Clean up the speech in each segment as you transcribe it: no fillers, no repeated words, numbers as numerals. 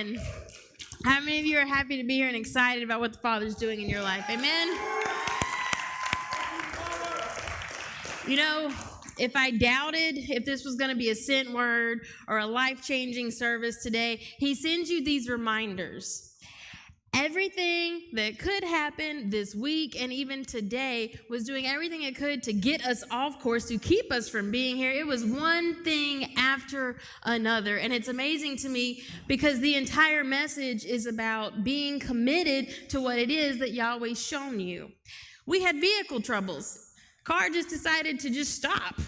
Amen. How many of you are happy to be here and excited about what the Father's doing in your life? Amen. You know, if I doubted if this was going to be a sent word or a life-changing service today, he sends you these reminders. Everything that could happen this week and even today was doing everything it could to get us off course, to keep us from being here. It was one thing after another. And it's amazing to me because the entire message is about being committed to what it is that Yahweh's shown you. We had vehicle troubles. Car just decided to just stop.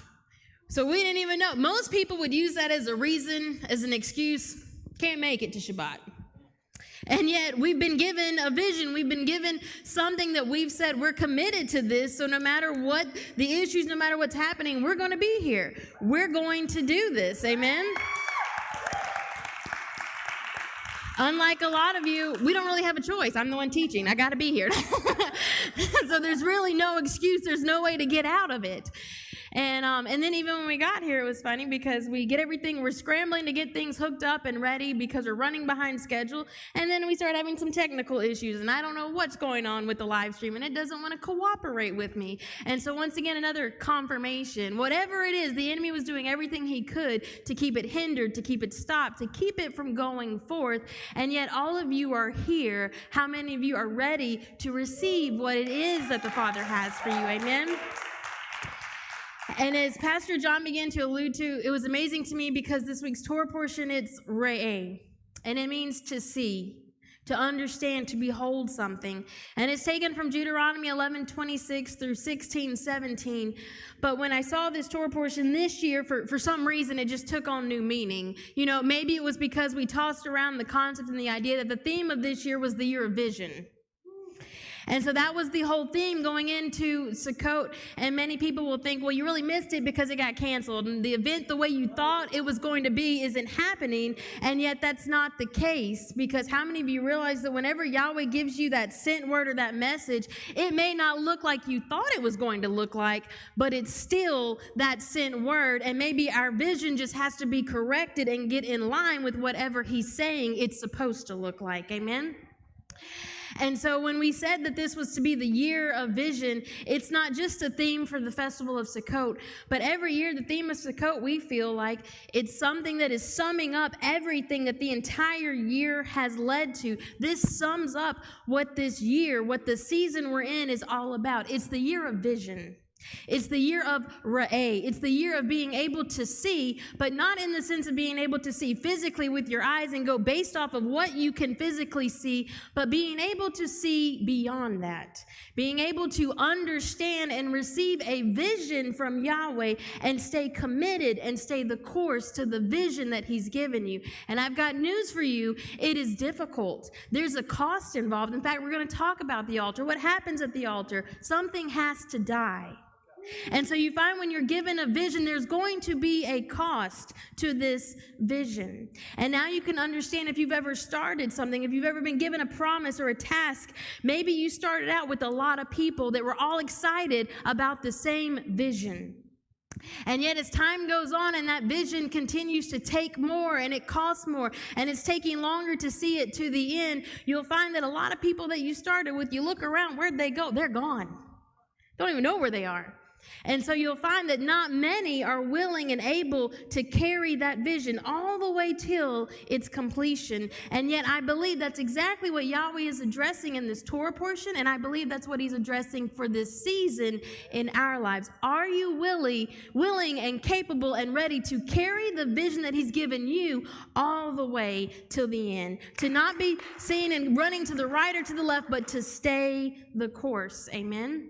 So we didn't even know. Most people would use that as a reason, as an excuse. Can't make it to Shabbat. And yet we've been given a vision. We've been given something that we've said we're committed to this. So no matter what the issues, no matter what's happening, we're going to be here. We're going to do this. Amen. Unlike a lot of you, we don't really have a choice. I'm the one teaching. I got to be here. So there's really no excuse. There's no way to get out of it. And then even when we got here, it was funny because we get everything, we're scrambling to get things hooked up and ready because we're running behind schedule. And then we start having some technical issues, and I don't know what's going on with the live stream, and it doesn't want to cooperate with me. And so once again, another confirmation. Whatever it is, the enemy was doing everything he could to keep it hindered, to keep it stopped, to keep it from going forth. And yet all of you are here. How many of you are ready to receive what it is that the Father has for you? Amen. And as Pastor John began to allude to, it was amazing to me because this week's Torah portion, it's re'eh, and it means to see, to understand, to behold something. And it's taken from Deuteronomy 11:26 through 16:17. But when I saw this Torah portion this year, for some reason, it just took on new meaning. You know, maybe it was because we tossed around the concept and the idea that the theme of this year was the year of vision. And so that was the whole theme going into Sukkot. And many people will think, well, you really missed it because it got canceled. And the event, the way you thought it was going to be, isn't happening. And yet that's not the case. Because how many of you realize that whenever Yahweh gives you that sent word or that message, it may not look like you thought it was going to look like, but it's still that sent word. And maybe our vision just has to be corrected and get in line with whatever he's saying it's supposed to look like. Amen? And so when we said that this was to be the year of vision, it's not just a theme for the festival of Sukkot, but every year the theme of Sukkot, we feel like it's something that is summing up everything that the entire year has led to. This sums up what this year, what the season we're in is all about. It's the year of vision. It's the year of re'eh. It's the year of being able to see, but not in the sense of being able to see physically with your eyes and go based off of what you can physically see, but being able to see beyond that. Being able to understand and receive a vision from Yahweh and stay committed and stay the course to the vision that he's given you. And I've got news for you. It is difficult. There's a cost involved. In fact, we're going to talk about the altar. What happens at the altar? Something has to die. And so you find when you're given a vision, there's going to be a cost to this vision. And now you can understand if you've ever started something, if you've ever been given a promise or a task, maybe you started out with a lot of people that were all excited about the same vision. And yet as time goes on and that vision continues to take more and it costs more and it's taking longer to see it to the end, you'll find that a lot of people that you started with, you look around, where'd they go? They're gone. Don't even know where they are. And so you'll find that not many are willing and able to carry that vision all the way till its completion. And yet I believe that's exactly what Yahweh is addressing in this Torah portion, and I believe that's what he's addressing for this season in our lives. Are you willing and capable and ready to carry the vision that he's given you all the way till the end? To not be seen and running to the right or to the left, but to stay the course. Amen?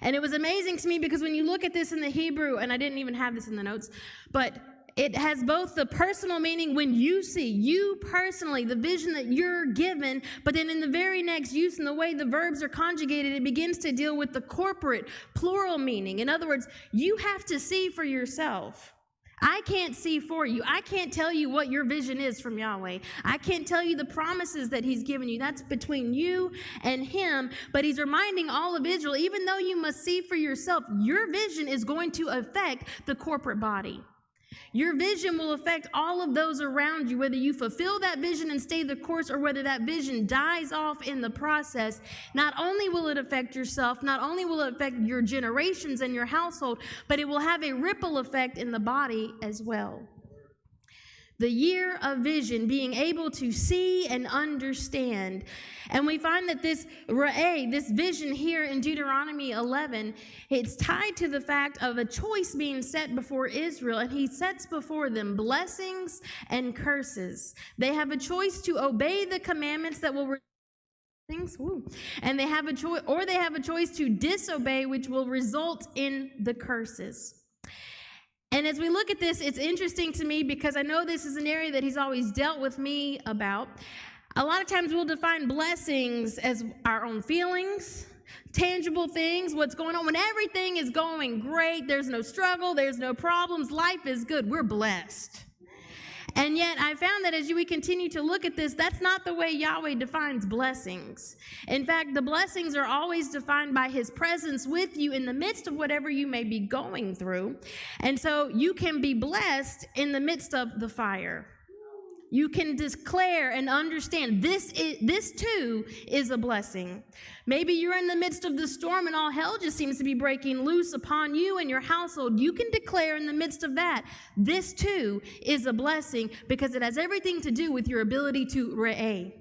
And it was amazing to me because when you look at this in the Hebrew, and I didn't even have this in the notes, but it has both the personal meaning when you see, you personally, the vision that you're given, but then in the very next use and the way the verbs are conjugated, it begins to deal with the corporate, plural meaning. In other words, you have to see for yourself. I can't see for you. I can't tell you what your vision is from Yahweh. I can't tell you the promises that he's given you. That's between you and him. But he's reminding all of Israel, even though you must see for yourself, your vision is going to affect the corporate body. Your vision will affect all of those around you, whether you fulfill that vision and stay the course or whether that vision dies off in the process. Not only will it affect yourself, not only will it affect your generations and your household, but it will have a ripple effect in the body as well. The year of vision, being able to see and understand. And we find that this ra'eh, this vision here in Deuteronomy 11, it's tied to the fact of a choice being set before Israel, and he sets before them blessings and curses. They have a choice to obey the commandments that will and they have a choice, or they have a choice to disobey, which will result in the curses. And as we look at this, it's interesting to me because I know this is an area that he's always dealt with me about. A lot of times we'll define blessings as our own feelings, tangible things, what's going on. When everything is going great, there's no struggle, there's no problems, life is good, we're blessed. And yet I found that as we continue to look at this, that's not the way Yahweh defines blessings. In fact, the blessings are always defined by his presence with you in the midst of whatever you may be going through. And so you can be blessed in the midst of the fire. You can declare and understand this too is a blessing. Maybe you're in the midst of the storm and all hell just seems to be breaking loose upon you and your household. You can declare in the midst of that, this too is a blessing because it has everything to do with your ability to re'eh,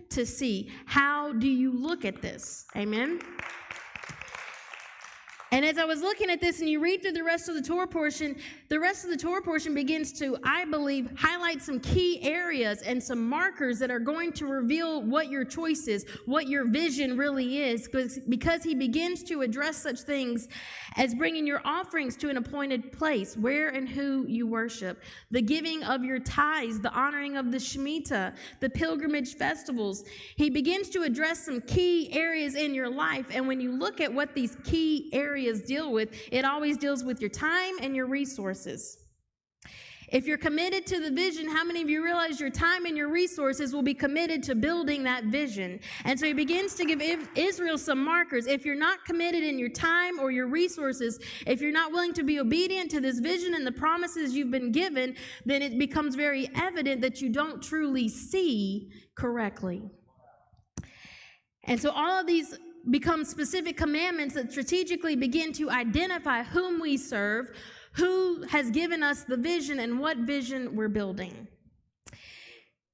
to see. How do you look at this? Amen? And as I was looking at this and you read through the rest of the Torah portion begins to, I believe, highlight some key areas and some markers that are going to reveal what your choice is, what your vision really is, because he begins to address such things as bringing your offerings to an appointed place, where and who you worship, the giving of your tithes, the honoring of the Shemitah, the pilgrimage festivals. He begins to address some key areas in your life, and when you look at what these key areas deal with, it always deals with your time and your resources. If you're committed to the vision, how many of you realize your time and your resources will be committed to building that vision? And so he begins to give Israel some markers. If you're not committed in your time or your resources, if you're not willing to be obedient to this vision and the promises you've been given, then it becomes very evident that you don't truly see correctly. And so all of these become specific commandments that strategically begin to identify whom we serve, who has given us the vision, and what vision we're building.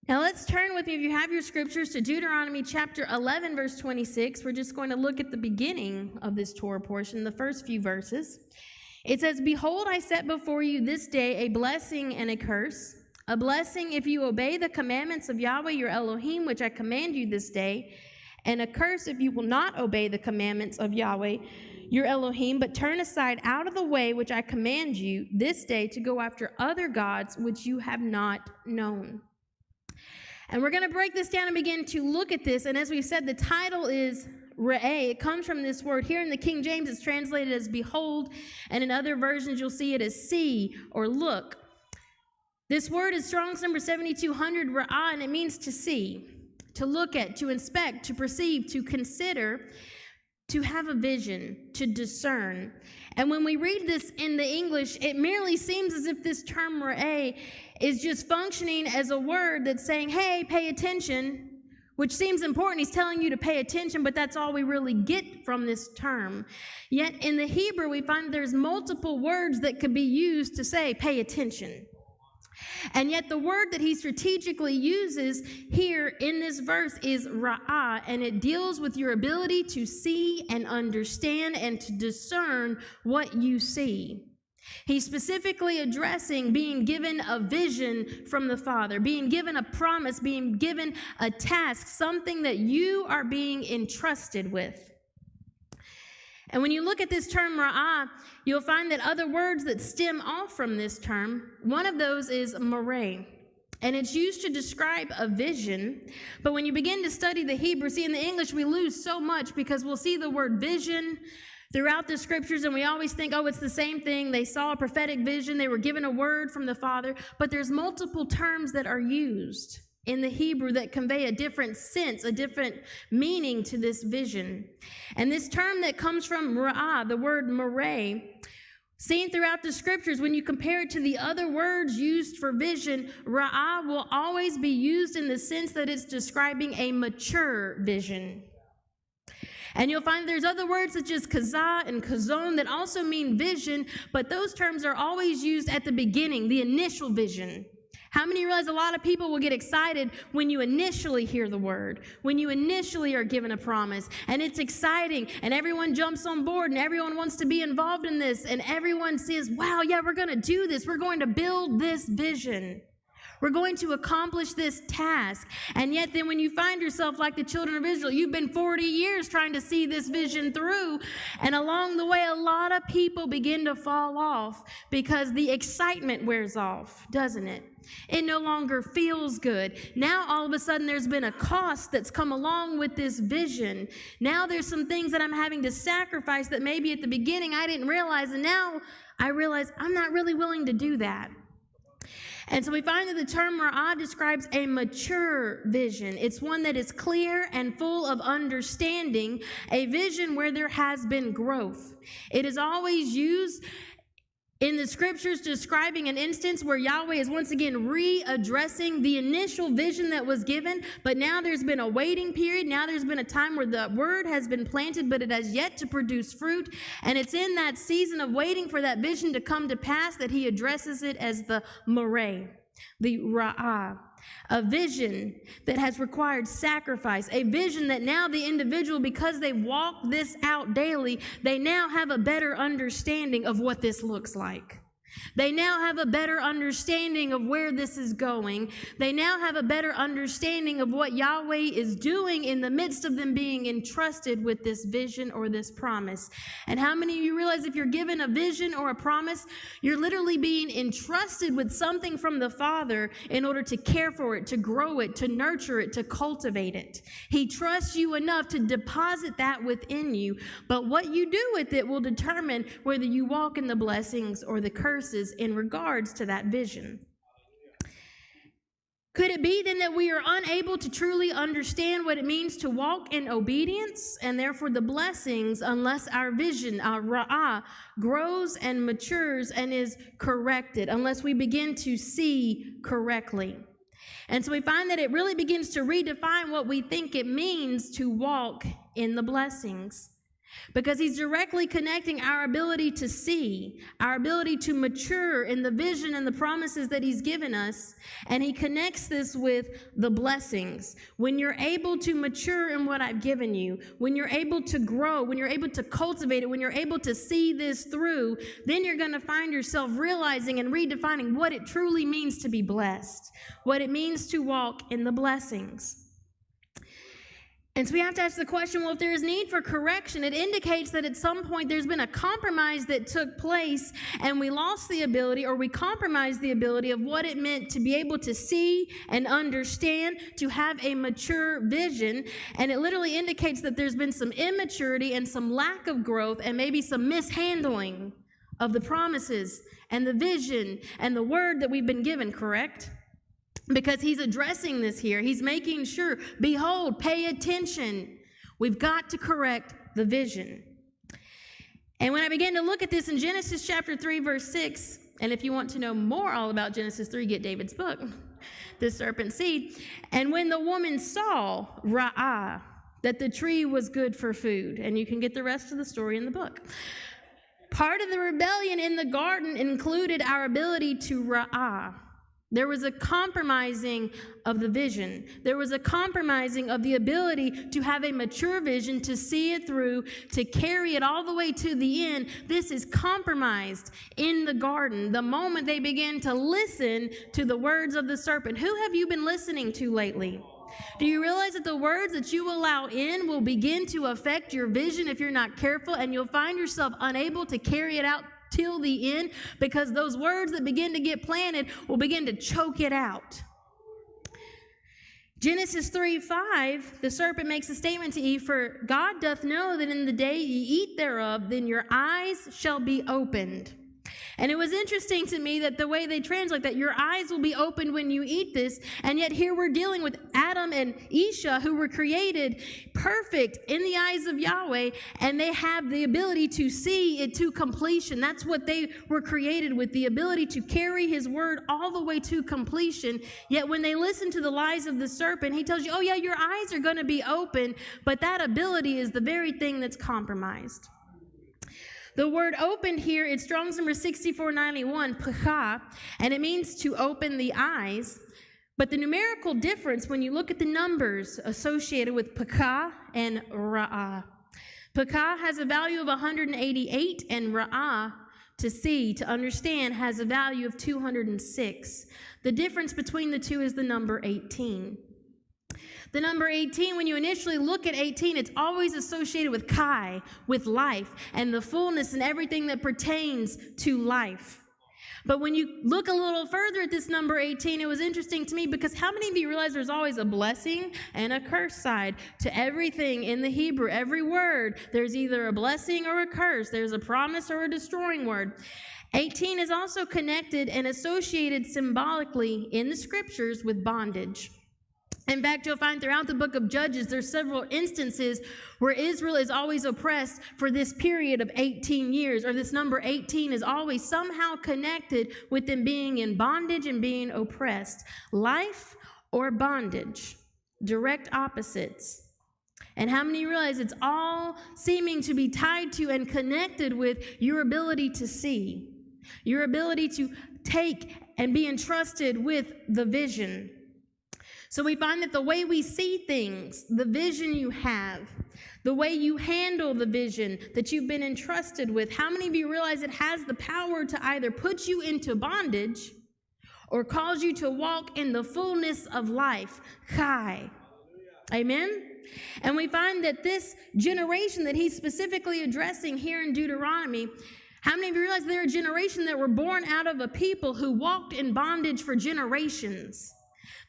Now let's turn with me, if you have your scriptures, to Deuteronomy chapter 11, verse 26. We're just going to look at the beginning of this Torah portion, the first few verses. It says, "Behold, I set before you this day a blessing and a curse. A blessing if you obey the commandments of Yahweh your Elohim, which I command you this day, and a curse if you will not obey the commandments of Yahweh your Elohim, but turn aside out of the way which I command you this day to go after other gods which you have not known." And we're going to break this down and begin to look at this. And as we said, the title is Re'eh. It comes from this word. Here in the King James, it's translated as behold, and in other versions, you'll see it as see or look. This word is Strong's number 7200, Ra'ah, and it means to see, to look at, to inspect, to perceive, to consider, to have a vision, to discern. And when we read this in the English, it merely seems as if this term re'eh is just functioning as a word that's saying, hey, pay attention, which seems important. He's telling you to pay attention, but that's all we really get from this term. Yet in the Hebrew, we find there's multiple words that could be used to say, pay attention. And yet the word that he strategically uses here in this verse is ra'ah, and it deals with your ability to see and understand and to discern what you see. He's specifically addressing being given a vision from the Father, being given a promise, being given a task, something that you are being entrusted with. And when you look at this term ra'ah, you'll find that other words that stem off from this term, one of those is mareh. And it's used to describe a vision. But when you begin to study the Hebrew, see, in the English, we lose so much because we'll see the word vision throughout the scriptures, and we always think, oh, it's the same thing. They saw a prophetic vision. They were given a word from the Father. But there's multiple terms that are used in the Hebrew that convey a different sense, a different meaning to this vision. And this term that comes from ra'ah, the word mareh, Seen throughout the scriptures, when you compare it to the other words used for vision, ra'ah will always be used in the sense that it's describing a mature vision. And you'll find there's other words such as kazah and kazon that also mean vision, but those terms are always used at the beginning, the initial vision. How many realize a lot of people will get excited when you initially hear the word, when you initially are given a promise, and it's exciting, and everyone jumps on board, and everyone wants to be involved in this, and everyone says, wow, yeah, we're going to do this. We're going to build this vision. We're going to accomplish this task. And yet then when you find yourself like the children of Israel, you've been 40 years trying to see this vision through. And along the way, a lot of people begin to fall off because the excitement wears off, doesn't it? It no longer feels good. Now, all of a sudden, there's been a cost that's come along with this vision. Now there's some things that I'm having to sacrifice that maybe at the beginning I didn't realize. And now I realize I'm not really willing to do that. And so we find that the term ra'ah describes a mature vision. It's one that is clear and full of understanding, a vision where there has been growth. It is always used in the scriptures describing an instance where Yahweh is once again readdressing the initial vision that was given, but now there's been a waiting period. Now there's been a time where the word has been planted, but it has yet to produce fruit. And it's in that season of waiting for that vision to come to pass that he addresses it as the mareh, the ra'ah. A vision that has required sacrifice, a vision that now the individual, because they've walked this out daily, they now have a better understanding of what this looks like. They now have a better understanding of where this is going. They now have a better understanding of what Yahweh is doing in the midst of them being entrusted with this vision or this promise. And how many of you realize if you're given a vision or a promise, you're literally being entrusted with something from the Father in order to care for it, to grow it, to nurture it, to cultivate it. He trusts you enough to deposit that within you, but what you do with it will determine whether you walk in the blessings or the curses in regards to that vision. Could it be then that we are unable to truly understand what it means to walk in obedience and therefore the blessings unless our vision, our ra'ah, grows and matures and is corrected, unless we begin to see correctly? And so we find that it really begins to redefine what we think it means to walk in the blessings. Because he's directly connecting our ability to see, our ability to mature in the vision and the promises that he's given us. And he connects this with the blessings. When you're able to mature in what I've given you, when you're able to grow, when you're able to cultivate it, when you're able to see this through, then you're going to find yourself realizing and redefining what it truly means to be blessed, what it means to walk in the blessings. And so we have to ask the question, well, if there is need for correction, it indicates that at some point there's been a compromise that took place and we lost the ability, or we compromised the ability of what it meant to be able to see and understand, to have a mature vision. And it literally indicates that there's been some immaturity and some lack of growth and maybe some mishandling of the promises and the vision and the word that we've been given, correct? Because he's addressing this here. He's making sure, behold, pay attention. We've got to correct the vision. And when I began to look at this in Genesis chapter 3, verse 6, and if you want to know more all about Genesis 3, get David's book, The Serpent Seed. And when the woman saw, ra'ah, that the tree was good for food, and you can get the rest of the story in the book. Part of the rebellion in the garden included our ability to ra'ah. There was a compromising of the vision. There was a compromising of the ability to have a mature vision, to see it through, to carry it all the way to the end. This is compromised in the garden. The moment they began to listen to the words of the serpent. Who have you been listening to lately? Do you realize that the words that you allow in will begin to affect your vision if you're not careful, and you'll find yourself unable to carry it out till the end, because those words that begin to get planted will begin to choke it out. Genesis 3:5, the serpent makes a statement to Eve, for God doth know that in the day ye eat thereof, then your eyes shall be opened. And it was interesting to me that the way they translate that, your eyes will be opened when you eat this, and yet here we're dealing with Adam and Isha, who were created perfect in the eyes of Yahweh, and they have the ability to see it to completion. That's what they were created with, the ability to carry his word all the way to completion. Yet when they listen to the lies of the serpent, he tells you, oh yeah, your eyes are going to be open, but that ability is the very thing that's compromised. The word opened here, it's Strong's number 6491, pachah, and it means to open the eyes. But the numerical difference, when you look at the numbers associated with pachah and ra'ah, pachah has a value of 188, and ra'ah, to see, to understand, has a value of 206. The difference between the two is the number 18. The number 18, when you initially look at 18, it's always associated with Kai, with life, and the fullness and everything that pertains to life. But when you look a little further at this number 18, it was interesting to me because how many of you realize there's always a blessing and a curse side to everything in the Hebrew? Every word, there's either a blessing or a curse. There's a promise or a destroying word. 18 is also connected and associated symbolically in the scriptures with bondage. In fact, you'll find throughout the book of Judges, there's several instances where Israel is always oppressed for this period of 18 years, or this number 18 is always somehow connected with them being in bondage and being oppressed. Life or bondage, direct opposites. And how many realize it's all seeming to be tied to and connected with your ability to see, your ability to take and be entrusted with the vision. So we find that the way we see things, the vision you have, the way you handle the vision that you've been entrusted with, how many of you realize it has the power to either put you into bondage or cause you to walk in the fullness of life? Chai. Amen? And we find that this generation that he's specifically addressing here in Deuteronomy, how many of you realize they're a generation that were born out of a people who walked in bondage for generations?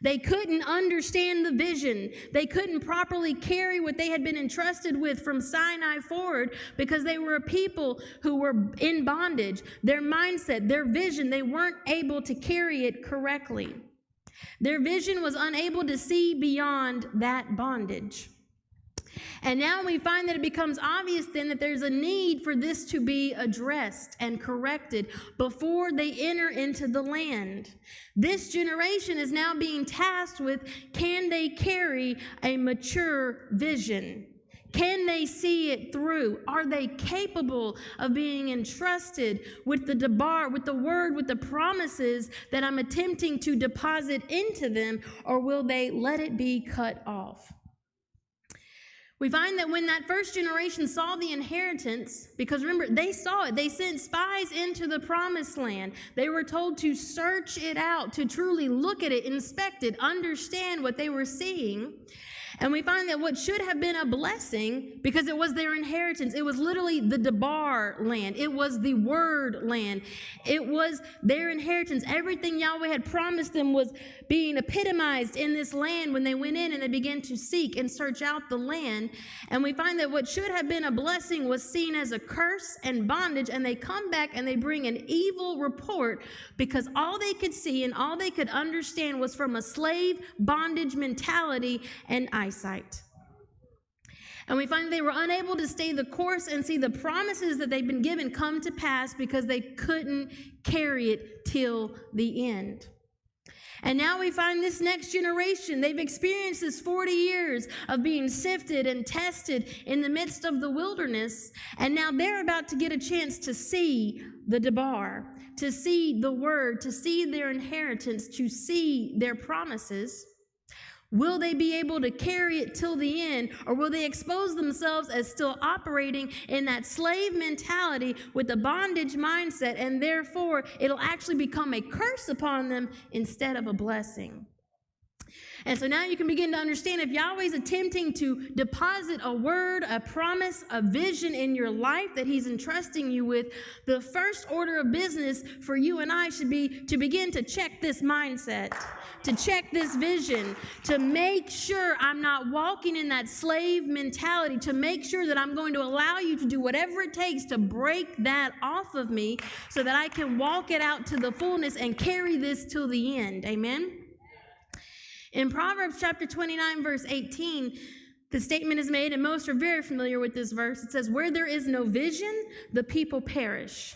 They couldn't understand the vision. They couldn't properly carry what they had been entrusted with from Sinai forward because they were a people who were in bondage. Their mindset, their vision, they weren't able to carry it correctly. Their vision was unable to see beyond that bondage. And now we find that it becomes obvious then that there's a need for this to be addressed and corrected before they enter into the land. This generation is now being tasked with, can they carry a mature vision? Can they see it through? Are they capable of being entrusted with the debar, with the word, with the promises that I'm attempting to deposit into them, or will they let it be cut off? We find that when that first generation saw the inheritance, because remember, they saw it. They sent spies into the promised land. They were told to search it out, to truly look at it, inspect it, understand what they were seeing. And we find that what should have been a blessing, because it was their inheritance, it was literally the Debar land. It was the word land. It was their inheritance. Everything Yahweh had promised them was being epitomized in this land when they went in and they began to seek and search out the land. And we find that what should have been a blessing was seen as a curse and bondage, and they come back and they bring an evil report because all they could see and all they could understand was from a slave bondage mentality and eyesight. And we find they were unable to stay the course and see the promises that they've been given come to pass because they couldn't carry it till the end. And now we find this next generation, they've experienced this 40 years of being sifted and tested in the midst of the wilderness, and now they're about to get a chance to see the Debar, to see the word, to see their inheritance, to see their promises. Will they be able to carry it till the end, or will they expose themselves as still operating in that slave mentality with the bondage mindset, and therefore it'll actually become a curse upon them instead of a blessing? And so now you can begin to understand, if Yahweh's attempting to deposit a word, a promise, a vision in your life that he's entrusting you with, the first order of business for you and I should be to begin to check this mindset, to check this vision, to make sure I'm not walking in that slave mentality, to make sure that I'm going to allow you to do whatever it takes to break that off of me so that I can walk it out to the fullness and carry this till the end. Amen? In Proverbs chapter 29, verse 18, the statement is made, and most are very familiar with this verse. It says, "Where there is no vision, the people perish.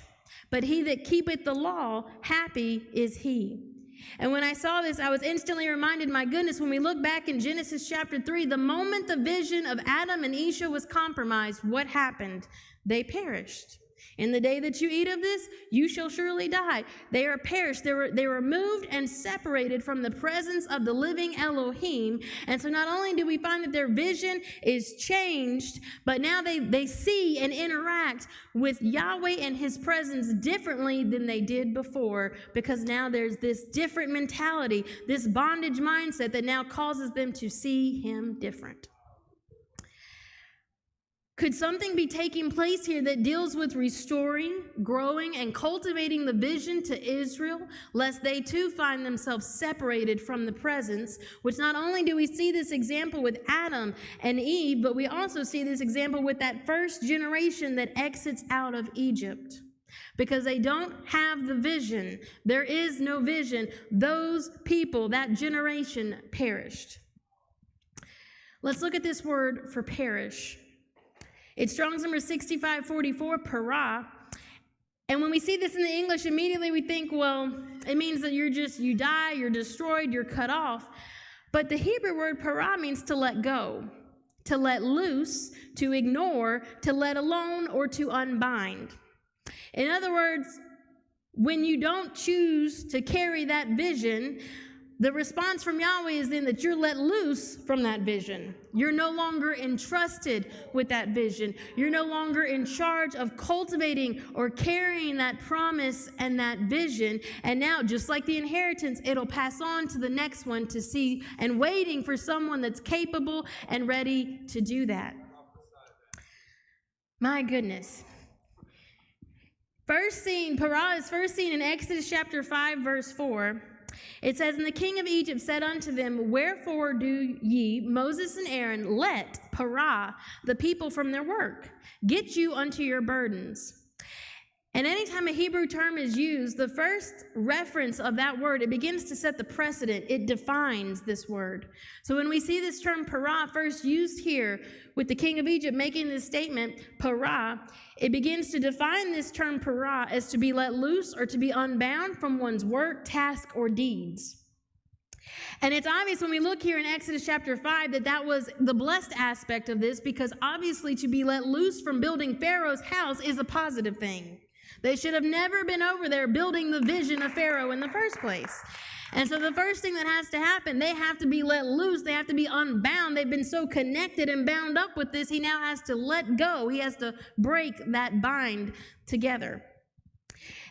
But he that keepeth the law, happy is he." And when I saw this, I was instantly reminded, my goodness, when we look back in Genesis chapter 3, the moment the vision of Adam and Isha was compromised, what happened? They perished. In the day that you eat of this, you shall surely die. They are perished. They were moved and separated from the presence of the living Elohim. And so not only do we find that their vision is changed, but now they see and interact with Yahweh and his presence differently than they did before, because now there's this different mentality, this bondage mindset that now causes them to see him different. Could something be taking place here that deals with restoring, growing, and cultivating the vision to Israel, lest they too find themselves separated from the presence? Which not only do we see this example with Adam and Eve, but we also see this example with that first generation that exits out of Egypt. Because they don't have the vision. There is no vision. Those people, that generation, perished. Let's look at this word for perish. It's Strong's number 6544, para. And when we see this in the English, immediately we think, well, it means that you die, you're destroyed, you're cut off. But the Hebrew word para means to let go, to let loose, to ignore, to let alone, or to unbind. In other words, when you don't choose to carry that vision, the response from Yahweh is then that you're let loose from that vision. You're no longer entrusted with that vision. You're no longer in charge of cultivating or carrying that promise and that vision. And now, just like the inheritance, it'll pass on to the next one to see, and waiting for someone that's capable and ready to do that. My goodness. Para is first seen in Exodus chapter 5, verse 4. It says, "And the king of Egypt said unto them, Wherefore do ye, Moses and Aaron, let, para, the people from their work? Get you unto your burdens." And anytime a Hebrew term is used, the first reference of that word, it begins to set the precedent. It defines this word. So when we see this term para first used here with the king of Egypt making this statement, para, it begins to define this term para as to be let loose or to be unbound from one's work, task, or deeds. And it's obvious when we look here in Exodus chapter 5 that was the blessed aspect of this, because obviously to be let loose from building Pharaoh's house is a positive thing. They should have never been over there building the vision of Pharaoh in the first place. And so the first thing that has to happen, they have to be let loose. They have to be unbound. They've been so connected and bound up with this. He now has to let go. He has to break that bind together.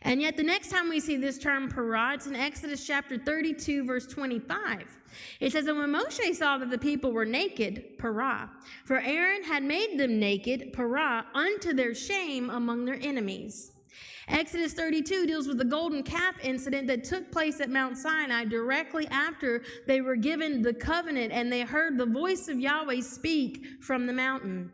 And yet the next time we see this term para, it's in Exodus chapter 32, verse 25. It says, "And when Moshe saw that the people were naked, para, for Aaron had made them naked, para, unto their shame among their enemies." Exodus 32 deals with the golden calf incident that took place at Mount Sinai directly after they were given the covenant and they heard the voice of Yahweh speak from the mountain.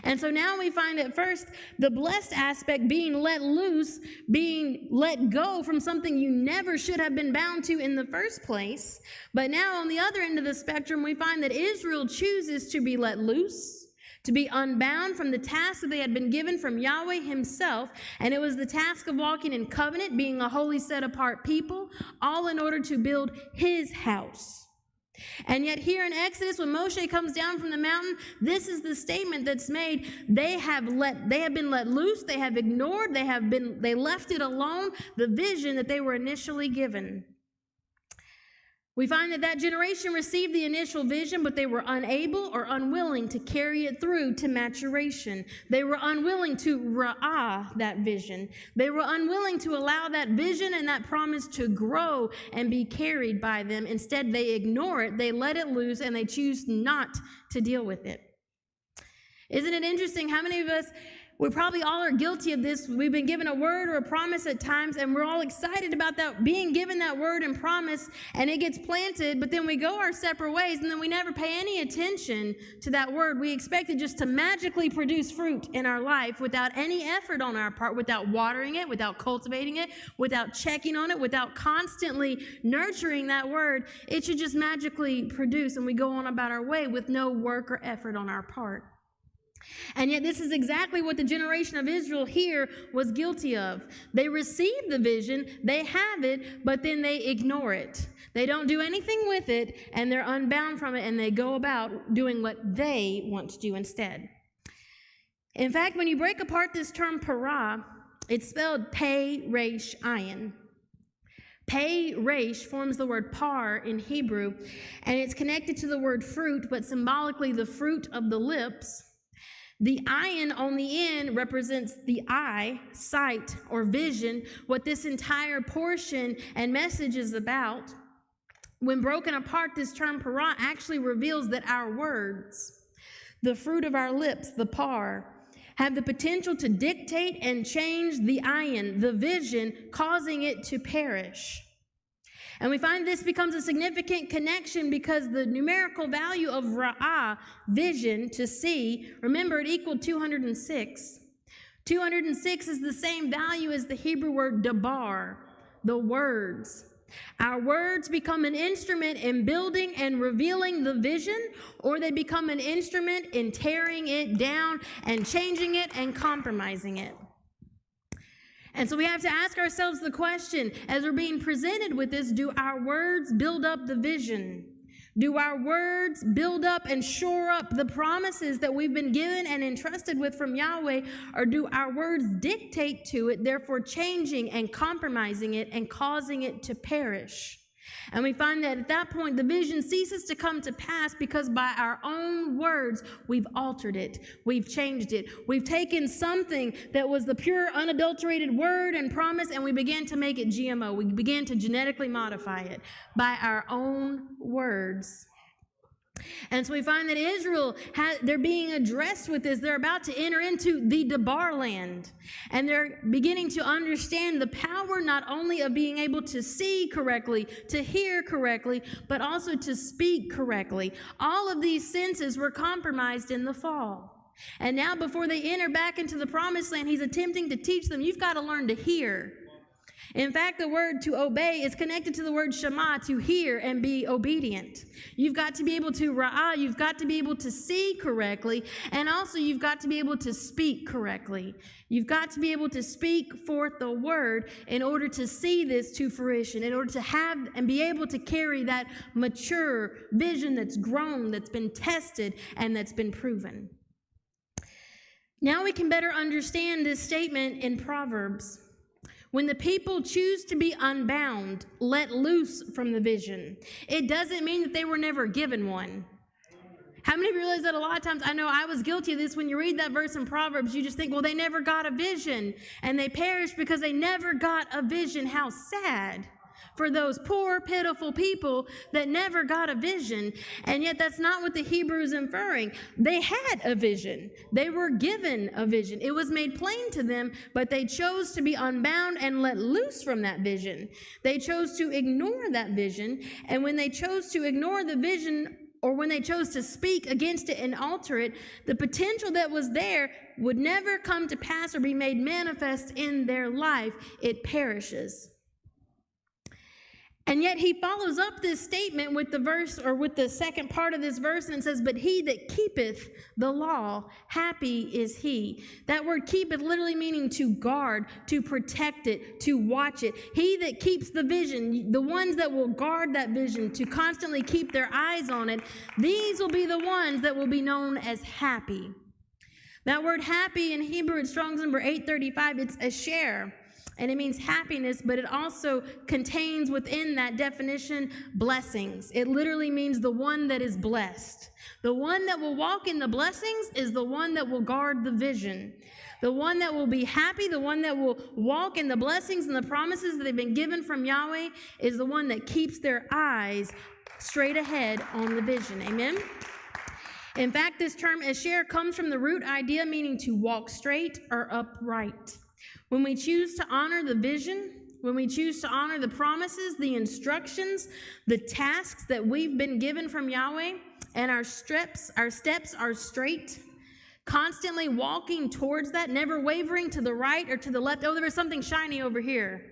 And so now we find at first the blessed aspect being let loose, being let go from something you never should have been bound to in the first place. But now on the other end of the spectrum, we find that Israel chooses to be let loose, to be unbound from the task that they had been given from Yahweh himself. And it was the task of walking in covenant, being a holy set-apart people, all in order to build his house. And yet here in Exodus, when Moshe comes down from the mountain, this is the statement that's made. They have been let loose, they have ignored, they left it alone, the vision that they were initially given. We find that generation received the initial vision, but they were unable or unwilling to carry it through to maturation. They were unwilling to ra'ah that vision. They were unwilling to allow that vision and that promise to grow and be carried by them. Instead, they ignore it, they let it loose, and they choose not to deal with it. Isn't it interesting how many of us, we probably all are guilty of this. We've been given a word or a promise at times, and we're all excited about that, being given that word and promise, and it gets planted, but then we go our separate ways, and then we never pay any attention to that word. We expect it just to magically produce fruit in our life without any effort on our part, without watering it, without cultivating it, without checking on it, without constantly nurturing that word. It should just magically produce, and we go on about our way with no work or effort on our part. And yet this is exactly what the generation of Israel here was guilty of. They receive the vision, they have it, but then they ignore it. They don't do anything with it, and they're unbound from it, and they go about doing what they want to do instead. In fact, when you break apart this term parah, it's spelled pei resh ayin. Pei resh forms the word par in Hebrew, and it's connected to the word fruit, but symbolically the fruit of the lips. The ayin on the end represents the eye, sight, or vision, what this entire portion and message is about. When broken apart, this term parah actually reveals that our words, the fruit of our lips, the par, have the potential to dictate and change the ayin, the vision, causing it to perish. And we find this becomes a significant connection because the numerical value of ra'ah, vision, to see, remember it equaled 206. 206 is the same value as the Hebrew word dabar, the words. Our words become an instrument in building and revealing the vision, or they become an instrument in tearing it down and changing it and compromising it. And so we have to ask ourselves the question, as we're being presented with this, do our words build up the vision? Do our words build up and shore up the promises that we've been given and entrusted with from Yahweh, or do our words dictate to it, therefore changing and compromising it and causing it to perish? And we find that at that point, the vision ceases to come to pass because by our own words, we've altered it. We've changed it. We've taken something that was the pure, unadulterated word and promise, and we began to make it GMO. We began to genetically modify it by our own words. And so we find that Israel, they're being addressed with this. They're about to enter into the Debar land. And they're beginning to understand the power not only of being able to see correctly, to hear correctly, but also to speak correctly. All of these senses were compromised in the fall. And now before they enter back into the promised land, he's attempting to teach them, you've got to learn to hear. In fact, the word to obey is connected to the word shema, to hear and be obedient. You've got to be able to ra'ah, you've got to be able to see correctly, and also you've got to be able to speak correctly. You've got to be able to speak forth the word in order to see this to fruition, in order to have and be able to carry that mature vision that's grown, that's been tested, and that's been proven. Now we can better understand this statement in Proverbs. When the people choose to be unbound, let loose from the vision, it doesn't mean that they were never given one. How many of you realize that a lot of times, I know I was guilty of this, when you read that verse in Proverbs, you just think, well, they never got a vision, and they perished because they never got a vision. How sad for those poor, pitiful people that never got a vision. And yet that's not what the Hebrew is inferring. They had a vision. They were given a vision. It was made plain to them, but they chose to be unbound and let loose from that vision. They chose to ignore that vision. And when they chose to ignore the vision, or when they chose to speak against it and alter it, the potential that was there would never come to pass or be made manifest in their life. It perishes. And yet he follows up this statement with the verse, or with the second part of this verse, and it says, but he that keepeth the law, happy is he. That word keepeth literally meaning to guard, to protect it, to watch it. He that keeps the vision, the ones that will guard that vision, to constantly keep their eyes on it, these will be the ones that will be known as happy. That word happy in Hebrew, it's Strong's number 835, it's asher. and it means happiness, but it also contains within that definition blessings. It literally means the one that is blessed. The one that will walk in the blessings is the one that will guard the vision. The one that will be happy, the one that will walk in the blessings and the promises that they've been given from Yahweh is the one that keeps their eyes straight ahead on the vision. Amen? In fact, this term asher comes from the root idea meaning to walk straight or upright. When we choose to honor the vision, when we choose to honor the promises, the instructions, the tasks that we've been given from Yahweh, and our steps are straight, constantly walking towards that, never wavering to the right or to the left. Oh, there was something shiny over here.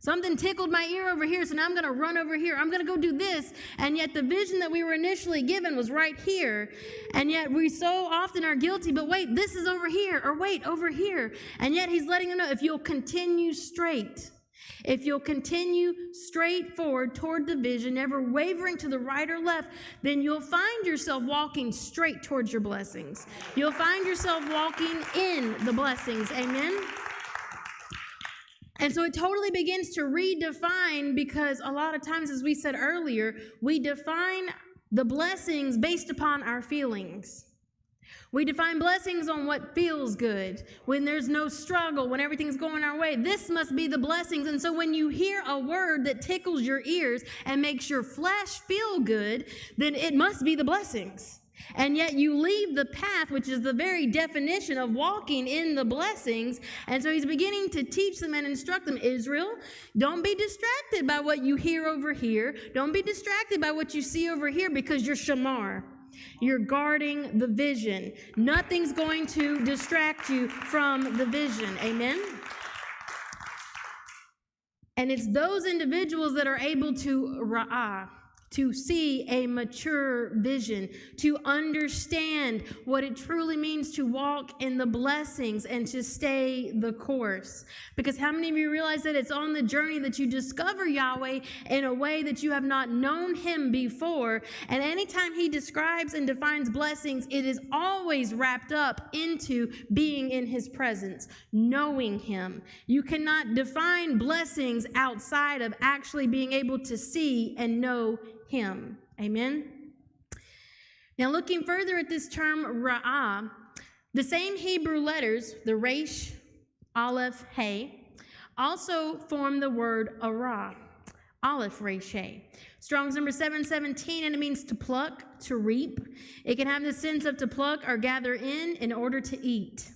Something tickled my ear over here, so now I'm going to run over here. I'm going to go do this. And yet the vision that we were initially given was right here. And yet we so often are guilty, but wait, this is over here, or wait, over here. And yet he's letting them know, if you'll continue straight, if you'll continue straight forward toward the vision, never wavering to the right or left, then you'll find yourself walking straight towards your blessings. You'll find yourself walking in the blessings. Amen? And so it totally begins to redefine, because a lot of times, as we said earlier, we define the blessings based upon our feelings. We define blessings on what feels good, when there's no struggle, when everything's going our way. This must be the blessings. And so when you hear a word that tickles your ears and makes your flesh feel good, then it must be the blessings. And yet you leave the path, which is the very definition of walking in the blessings. And so he's beginning to teach them and instruct them. Israel, don't be distracted by what you hear over here. Don't be distracted by what you see over here, because you're shamar. You're guarding the vision. Nothing's going to distract you from the vision. Amen? And it's those individuals that are able to see a mature vision, to understand what it truly means to walk in the blessings and to stay the course. Because how many of you realize that it's on the journey that you discover Yahweh in a way that you have not known him before? And anytime he describes and defines blessings, it is always wrapped up into being in his presence, knowing him. You cannot define blessings outside of actually being able to see and know him. Amen? Now, looking further at this term, ra'ah, the same Hebrew letters, the resh, aleph, hey, also form the word arah, aleph, resh, hey. Strong's number 717, and it means to pluck, to reap. It can have the sense of to pluck or gather in order to eat.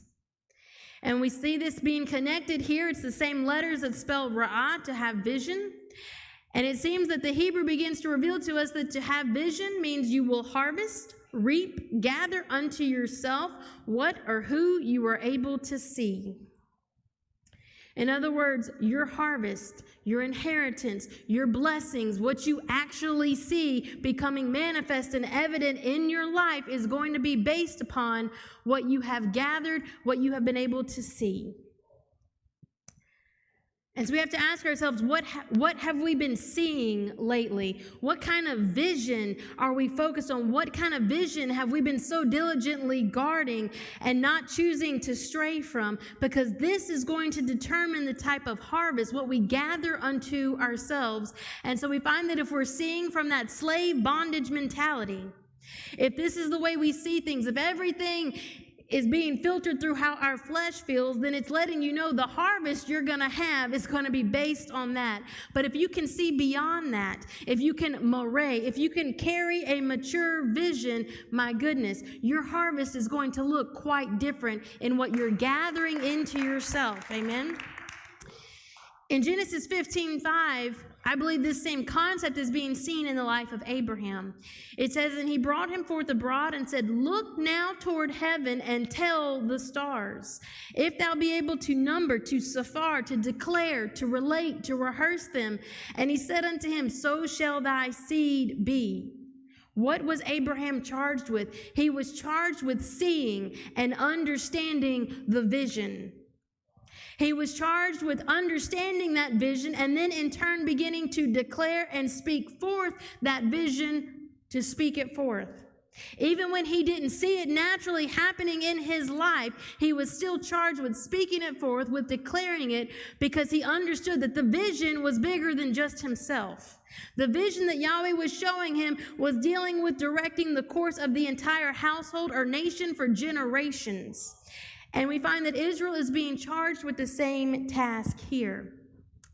And we see this being connected here. It's the same letters that spell ra'ah, to have vision. And it seems that the Hebrew begins to reveal to us that to have vision means you will harvest, reap, gather unto yourself what or who you are able to see. In other words, your harvest, your inheritance, your blessings, what you actually see becoming manifest and evident in your life is going to be based upon what you have gathered, what you have been able to see. And so we have to ask ourselves, what have we been seeing lately? What kind of vision are we focused on? What kind of vision have we been so diligently guarding and not choosing to stray from? Because this is going to determine the type of harvest, what we gather unto ourselves. And so we find that if we're seeing from that slave bondage mentality, if this is the way we see things, if everything is being filtered through how our flesh feels, then it's letting you know the harvest you're going to have is going to be based on that. But if you can see beyond that, if you can moray, if you can carry a mature vision, my goodness, your harvest is going to look quite different in what you're gathering into yourself. Amen? In Genesis 15:5, I believe this same concept is being seen in the life of Abraham. It says, and he brought him forth abroad and said, look now toward heaven and tell the stars, if thou be able to number, to sephar, to declare, to relate, to rehearse them. And he said unto him, so shall thy seed be. What was Abraham charged with? He was charged with seeing and understanding the vision. He was charged with understanding that vision and then in turn beginning to declare and speak forth that vision, to speak it forth. Even when he didn't see it naturally happening in his life, he was still charged with speaking it forth, with declaring it, because he understood that the vision was bigger than just himself. The vision that Yahweh was showing him was dealing with directing the course of the entire household or nation for generations. And we find that Israel is being charged with the same task here.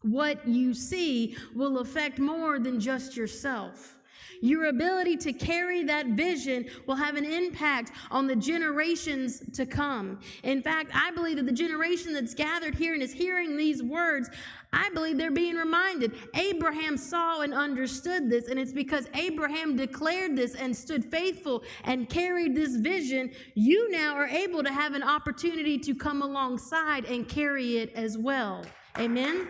What you see will affect more than just yourself. Your ability to carry that vision will have an impact on the generations to come. In fact, I believe that the generation that's gathered here and is hearing these words, I believe they're being reminded. Abraham saw and understood this, and it's because Abraham declared this and stood faithful and carried this vision. You now are able to have an opportunity to come alongside and carry it as well. Amen?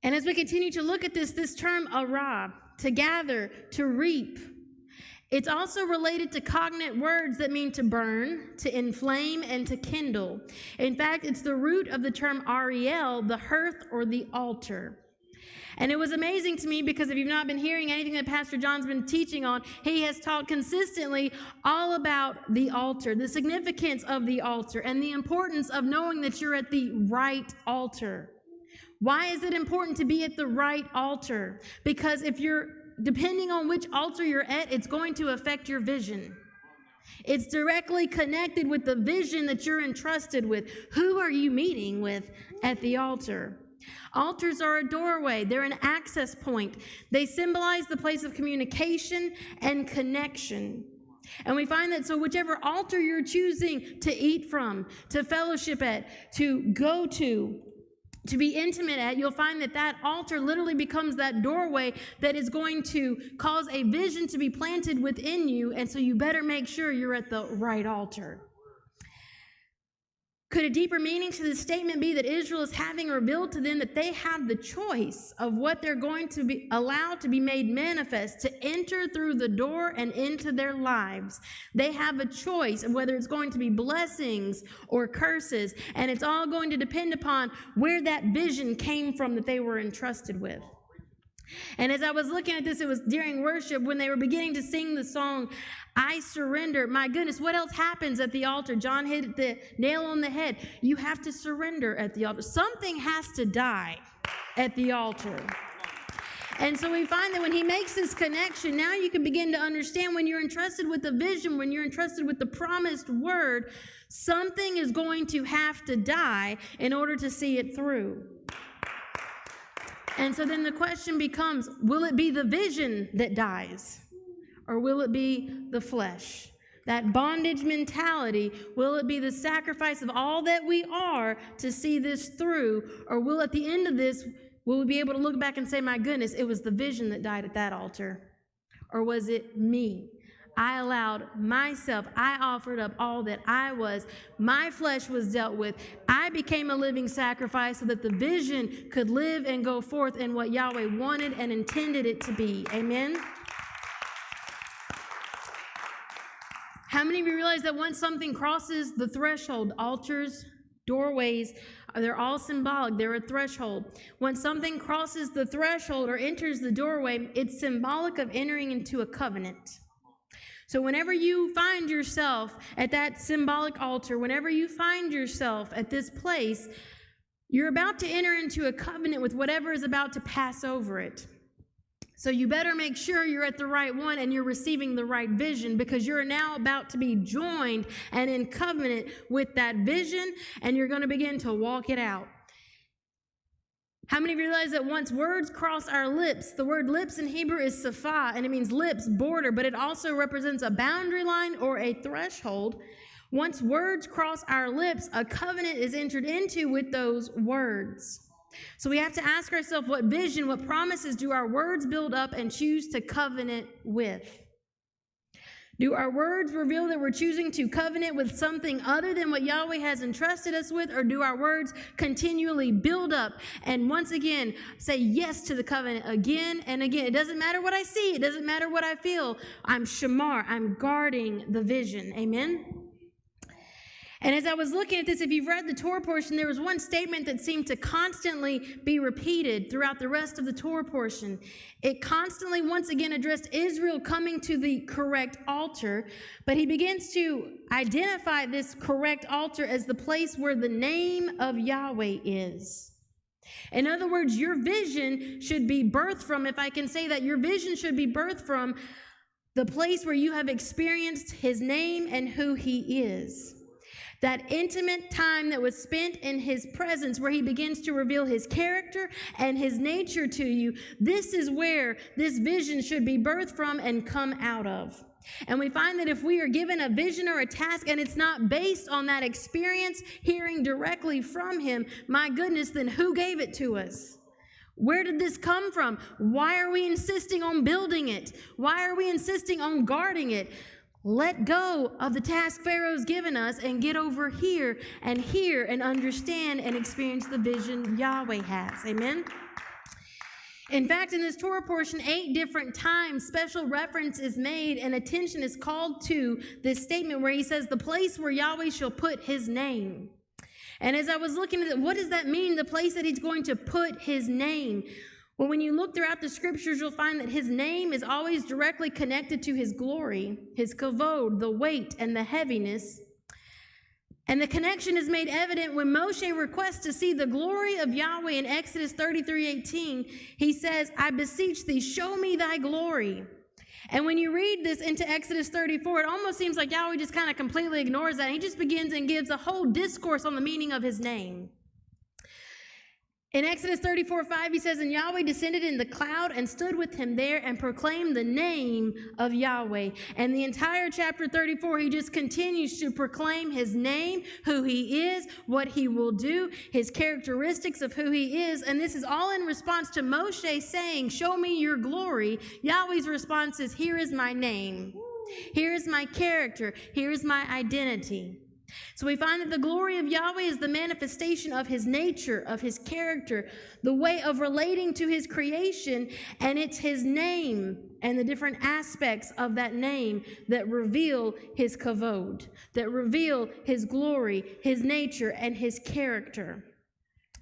And as we continue to look at this term arah, to gather, to reap, it's also related to cognate words that mean to burn, to inflame, and to kindle. In fact, it's the root of the term Ariel, the hearth or the altar. And it was amazing to me because if you've not been hearing anything that Pastor John's been teaching on, he has taught consistently all about the altar, the significance of the altar, and the importance of knowing that you're at the right altar. Why is it important to be at the right altar? Because if you're, depending on which altar you're at, it's going to affect your vision. It's directly connected with the vision that you're entrusted with. Who are you meeting with at the altar? Altars are a doorway. They're an access point. They symbolize the place of communication and connection. And we find that, so whichever altar you're choosing to eat from, to fellowship at, to go to be intimate at, you'll find that that altar literally becomes that doorway that is going to cause a vision to be planted within you, and so you better make sure you're at the right altar. Could a deeper meaning to this statement be that Israel is having revealed to them that they have the choice of what they're going to be allowed to be made manifest, to enter through the door and into their lives? They have a choice of whether it's going to be blessings or curses, and it's all going to depend upon where that vision came from that they were entrusted with. And as I was looking at this, it was during worship when they were beginning to sing the song, I surrender. My goodness, what else happens at the altar? John hit the nail on the head. You have to surrender at the altar. Something has to die at the altar. And so we find that when he makes this connection, now you can begin to understand when you're entrusted with the vision, when you're entrusted with the promised word, something is going to have to die in order to see it through. And so then the question becomes, will it be the vision that dies? Or will it be the flesh? That bondage mentality, will it be the sacrifice of all that we are to see this through? Or will at the end of this, will we be able to look back and say, my goodness, it was the vision that died at that altar? Or was it me? I allowed myself, I offered up all that I was. My flesh was dealt with. I became a living sacrifice so that the vision could live and go forth in what Yahweh wanted and intended it to be. Amen? How many of you realize that once something crosses the threshold, altars, doorways, they're all symbolic. They're a threshold. When something crosses the threshold or enters the doorway, it's symbolic of entering into a covenant. So whenever you find yourself at that symbolic altar, whenever you find yourself at this place, you're about to enter into a covenant with whatever is about to pass over it. So you better make sure you're at the right one and you're receiving the right vision, because you're now about to be joined and in covenant with that vision, and you're going to begin to walk it out. How many of you realize that once words cross our lips, the word lips in Hebrew is safa, and it means lips, border, but it also represents a boundary line or a threshold. Once words cross our lips, a covenant is entered into with those words. So we have to ask ourselves, what vision, what promises do our words build up and choose to covenant with? Do our words reveal that we're choosing to covenant with something other than what Yahweh has entrusted us with, or do our words continually build up and once again say yes to the covenant again and again? It doesn't matter what I see. It doesn't matter what I feel. I'm shamar. I'm guarding the vision. Amen? And as I was looking at this, if you've read the Torah portion, there was one statement that seemed to constantly be repeated throughout the rest of the Torah portion. It constantly, once again, addressed Israel coming to the correct altar, but he begins to identify this correct altar as the place where the name of Yahweh is. In other words, your vision should be birthed from, if I can say that, your vision should be birthed from the place where you have experienced his name and who he is. That intimate time that was spent in his presence, where he begins to reveal his character and his nature to you. This is where this vision should be birthed from and come out of. And we find that if we are given a vision or a task and it's not based on that experience, hearing directly from him, my goodness, then who gave it to us? Where did this come from? Why are we insisting on building it? Why are we insisting on guarding it? Let go of the task Pharaoh's given us and get over here and understand and experience the vision Yahweh has. Amen? In fact, in this Torah portion, 8 different times special reference is made and attention is called to this statement where he says, the place where Yahweh shall put his name. And as I was looking at it, what does that mean, the place that he's going to put his name? Well, when you look throughout the scriptures, you'll find that his name is always directly connected to his glory, his kavod, the weight and the heaviness. And the connection is made evident when Moshe requests to see the glory of Yahweh in Exodus 33:18. He says, I beseech thee, show me thy glory. And when you read this into Exodus 34, it almost seems like Yahweh just kind of completely ignores that. He just begins and gives a whole discourse on the meaning of his name. In Exodus 34:5, he says, and Yahweh descended in the cloud and stood with him there and proclaimed the name of Yahweh. And the entire chapter 34, he just continues to proclaim his name, who he is, what he will do, his characteristics of who he is. And this is all in response to Moshe saying, show me your glory. Yahweh's response is, here is my name. Here is my character. Here is my identity. So we find that the glory of Yahweh is the manifestation of his nature, of his character, the way of relating to his creation, and it's his name and the different aspects of that name that reveal his kavod, that reveal his glory, his nature, and his character.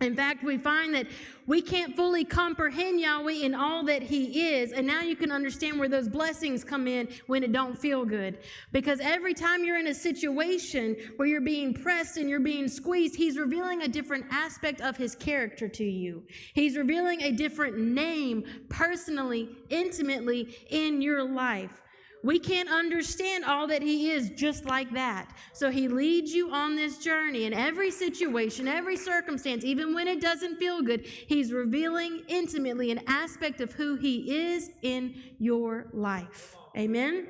In fact, we find that we can't fully comprehend Yahweh in all that he is. And now you can understand where those blessings come in when it don't feel good. Because every time you're in a situation where you're being pressed and you're being squeezed, he's revealing a different aspect of his character to you. He's revealing a different name personally, intimately in your life. We can't understand all that he is just like that. So he leads you on this journey in every situation, every circumstance, even when it doesn't feel good. He's revealing intimately an aspect of who he is in your life. Amen?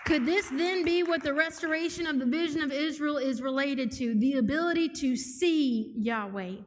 Could this then be what the restoration of the vision of Israel is related to? The ability to see Yahweh,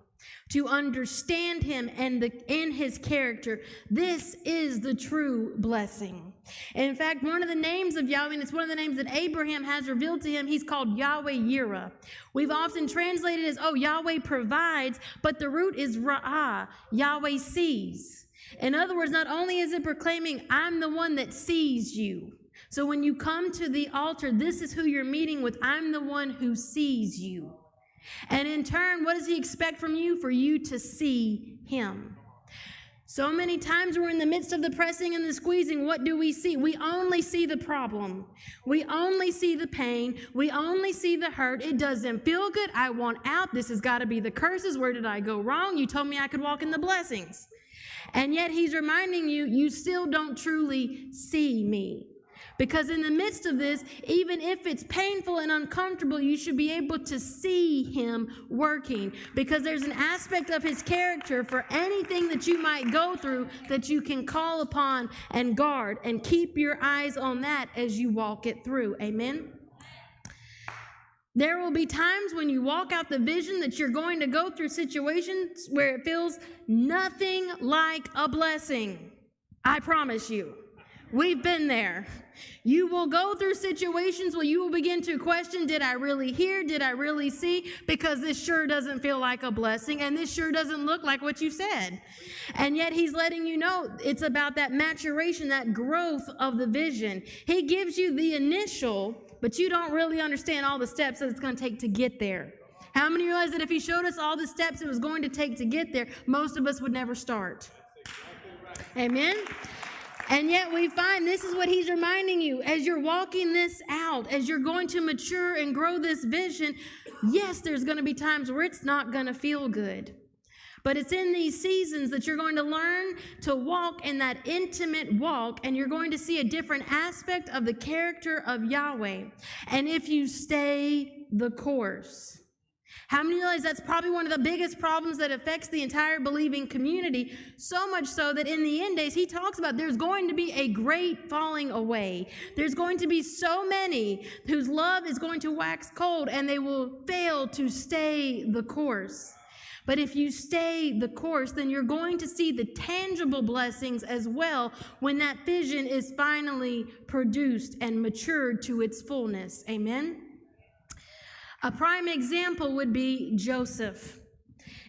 to understand him and in his character. This is the true blessing. And in fact, one of the names of Yahweh, and it's one of the names that Abraham has revealed to him, he's called Yahweh Yireh. We've often translated as, Yahweh provides, but the root is Ra'ah, Yahweh sees. In other words, not only is it proclaiming, I'm the one that sees you. So when you come to the altar, this is who you're meeting with. I'm the one who sees you. And in turn, what does he expect from you? For you to see him. So many times we're in the midst of the pressing and the squeezing. What do we see? We only see the problem. We only see the pain. We only see the hurt. It doesn't feel good. I want out. This has got to be the curses. Where did I go wrong? You told me I could walk in the blessings. And yet he's reminding you, you still don't truly see me. Because in the midst of this, even if it's painful and uncomfortable, you should be able to see him working. Because there's an aspect of his character for anything that you might go through that you can call upon and guard and keep your eyes on that as you walk it through. Amen? There will be times when you walk out the vision that you're going to go through situations where it feels nothing like a blessing. I promise you. We've been there. You will go through situations where you will begin to question, did I really hear? Did I really see? Because this sure doesn't feel like a blessing, and this sure doesn't look like what you said. And yet he's letting you know it's about that maturation, that growth of the vision. He gives you the initial but you don't really understand all the steps that it's going to take to get there. How many realize that if he showed us all the steps it was going to take to get there, most of us would never start? Amen? And yet we find this is what he's reminding you. As you're walking this out, as you're going to mature and grow this vision, yes, there's going to be times where it's not going to feel good. But it's in these seasons that you're going to learn to walk in that intimate walk, and you're going to see a different aspect of the character of Yahweh. And if you stay the course. How many realize that's probably one of the biggest problems that affects the entire believing community? So much so that in the end days, he talks about there's going to be a great falling away. There's going to be so many whose love is going to wax cold, and they will fail to stay the course. But if you stay the course, then you're going to see the tangible blessings as well when that vision is finally produced and matured to its fullness. Amen? A prime example would be Joseph.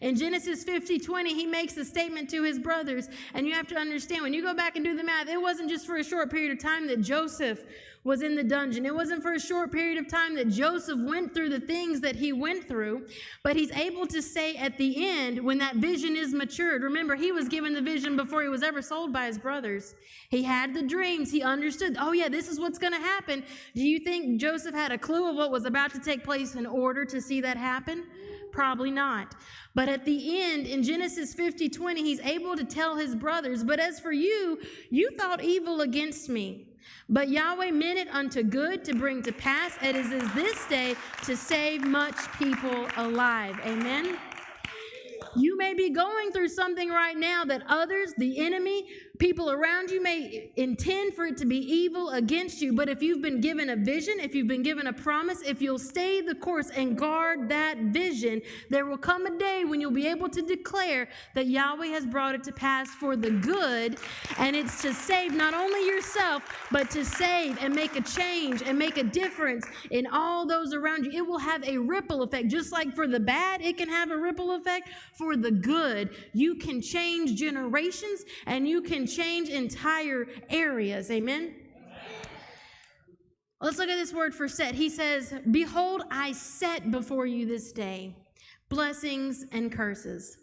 In Genesis 50:20, he makes a statement to his brothers, and you have to understand, when you go back and do the math, it wasn't just for a short period of time that Joseph was in the dungeon. It wasn't for a short period of time that Joseph went through the things that he went through, but he's able to say at the end, when that vision is matured, remember, he was given the vision before he was ever sold by his brothers. He had the dreams. He understood, oh yeah, this is what's going to happen. Do you think Joseph had a clue of what was about to take place in order to see that happen? Probably not. But at the end, in Genesis 50:20, he's able to tell his brothers, but as for you, you thought evil against me. But Yahweh meant it unto good to bring to pass, as it is this day, to save much people alive. Amen? You may be going through something right now that others, the enemy, people around you may intend for it to be evil against you. But if you've been given a vision, if you've been given a promise, if you'll stay the course and guard that vision, there will come a day when you'll be able to declare that Yahweh has brought it to pass for the good. And it's to save not only yourself, but to save and make a change and make a difference in all those around you. It will have a ripple effect. Just like for the bad, it can have a ripple effect. For the good, you can change generations and you can change entire areas. Amen? Let's look at this word for set. He says, behold, I set before you this day blessings and curses.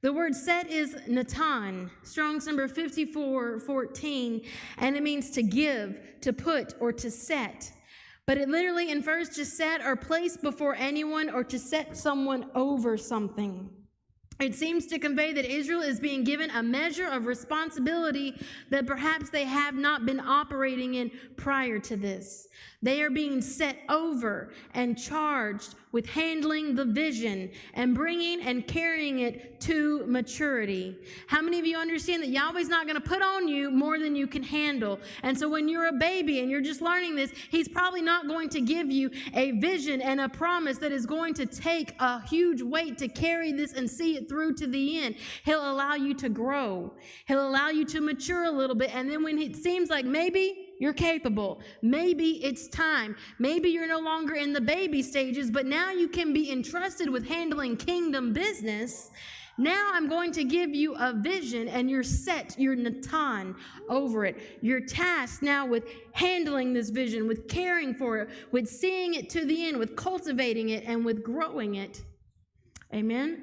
The word set is natan, Strong's number 5414, and it means to give, to put, or to set. But it literally infers to set or place before anyone or to set someone over something. It seems to convey that Israel is being given a measure of responsibility that perhaps they have not been operating in prior to this. They are being set over and charged with handling the vision and bringing and carrying it to maturity. How many of you understand that Yahweh's not going to put on you more than you can handle? And so when you're a baby and you're just learning this, he's probably not going to give you a vision and a promise that is going to take a huge weight to carry this and see it through to the end. He'll allow you to grow. He'll allow you to mature a little bit. And then when it seems like maybe you're capable, maybe it's time, maybe you're no longer in the baby stages, but now you can be entrusted with handling kingdom business. Now I'm going to give you a vision, and you're set, you're natan over it. You're tasked now with handling this vision, with caring for it, with seeing it to the end, with cultivating it, and with growing it. Amen?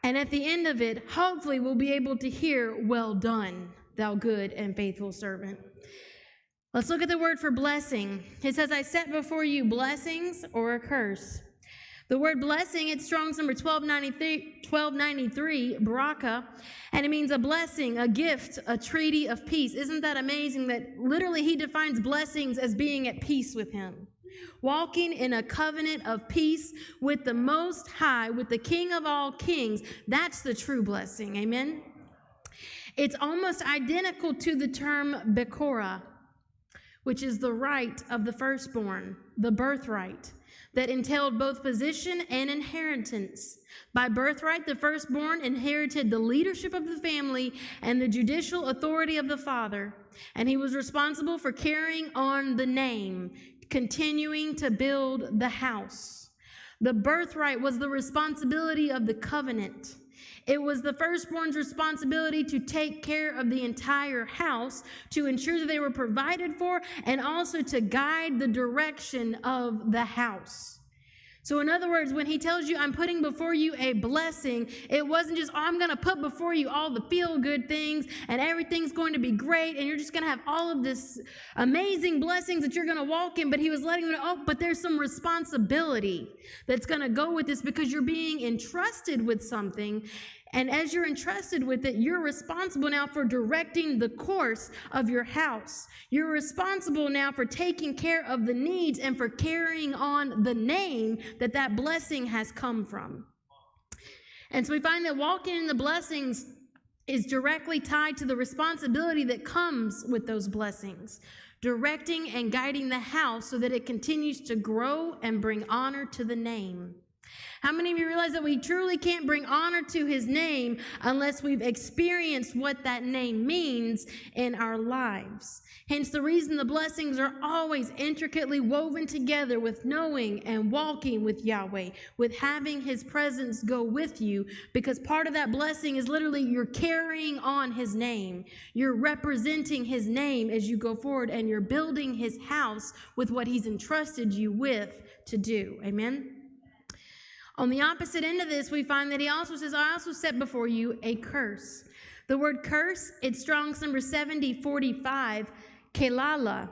And at the end of it, hopefully we'll be able to hear, well done, thou good and faithful servant. Let's look at the word for blessing. It says, I set before you blessings or a curse. The word blessing, it's Strong's number 1293, baraka, and it means a blessing, a gift, a treaty of peace. Isn't that amazing that literally he defines blessings as being at peace with him? Walking in a covenant of peace with the Most High, with the King of all kings. That's the true blessing. Amen? It's almost identical to the term Bekora, which is the right of the firstborn, the birthright, that entailed both position and inheritance. By birthright, the firstborn inherited the leadership of the family and the judicial authority of the father, and he was responsible for carrying on the name, continuing to build the house. The birthright was the responsibility of the covenant. It was the firstborn's responsibility to take care of the entire house, to ensure that they were provided for, and also to guide the direction of the house. So in other words, when he tells you, I'm putting before you a blessing, it wasn't just, I'm going to put before you all the feel-good things and everything's going to be great and you're just going to have all of this amazing blessings that you're going to walk in. But he was letting you know, but there's some responsibility that's going to go with this because you're being entrusted with something. And as you're entrusted with it, you're responsible now for directing the course of your house. You're responsible now for taking care of the needs and for carrying on the name that blessing has come from. And so we find that walking in the blessings is directly tied to the responsibility that comes with those blessings, directing and guiding the house so that it continues to grow and bring honor to the name. How many of you realize that we truly can't bring honor to his name unless we've experienced what that name means in our lives? Hence the reason the blessings are always intricately woven together with knowing and walking with Yahweh, with having his presence go with you, because part of that blessing is literally you're carrying on his name. You're representing his name as you go forward, and you're building his house with what he's entrusted you with to do. Amen? On the opposite end of this, we find that he also says, I also set before you a curse. The word curse, it's Strong's number 7045, kelala,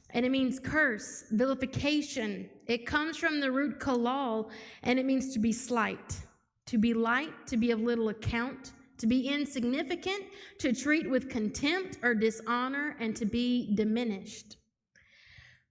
and it means curse, vilification. It comes from the root kalal, and it means to be slight, to be light, to be of little account, to be insignificant, to treat with contempt or dishonor, and to be diminished.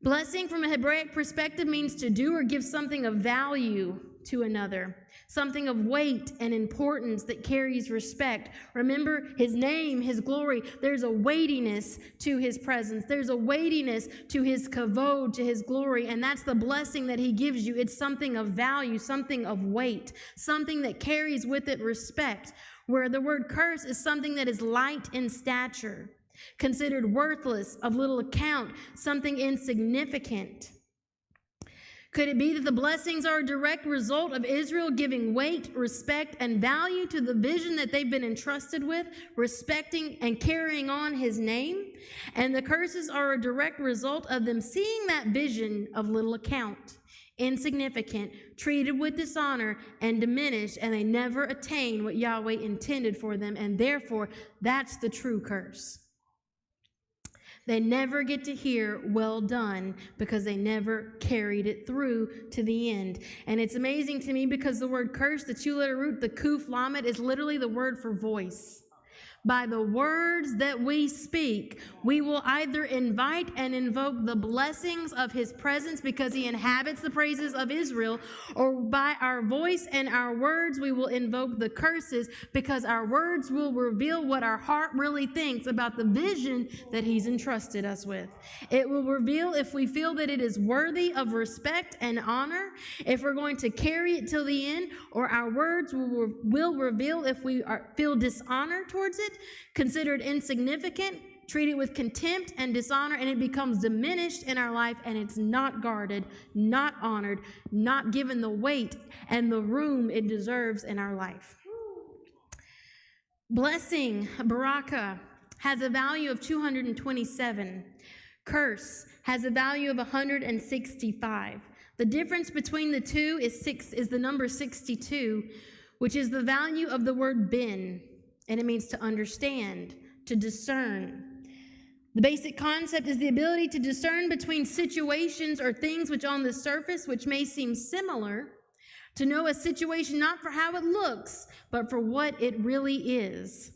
Blessing from a Hebraic perspective means to do or give something of value to another, something of weight and importance that carries respect. Remember his name, his glory. There's a weightiness to his presence. There's a weightiness to his kavod, to his glory, and that's the blessing that he gives you. It's something of value, something of weight, something that carries with it respect, where the word curse is something that is light in stature, considered worthless, of little account, something insignificant. Could it be that the blessings are a direct result of Israel giving weight, respect, and value to the vision that they've been entrusted with, respecting and carrying on his name? And the curses are a direct result of them seeing that vision of little account, insignificant, treated with dishonor, and diminished, and they never attain what Yahweh intended for them, and therefore, that's the true curse. They never get to hear, well done, because they never carried it through to the end. And it's amazing to me because the word curse, the two-letter root, the kuf lamed, is literally the word for voice. By the words that we speak, we will either invite and invoke the blessings of his presence because he inhabits the praises of Israel, or by our voice and our words, we will invoke the curses because our words will reveal what our heart really thinks about the vision that he's entrusted us with. It will reveal if we feel that it is worthy of respect and honor, if we're going to carry it till the end, or our words will reveal if we feel dishonor towards it, considered insignificant, treated with contempt and dishonor, and it becomes diminished in our life, and it's not guarded, not honored, not given the weight and the room it deserves in our life. Blessing, baraka, has a value of 227. Curse has a value of 165. The difference between the two is the number 62, which is the value of the word bin. And it means to understand, to discern. The basic concept is the ability to discern between situations or things which on the surface, which may seem similar, to know a situation not for how it looks, but for what it really is.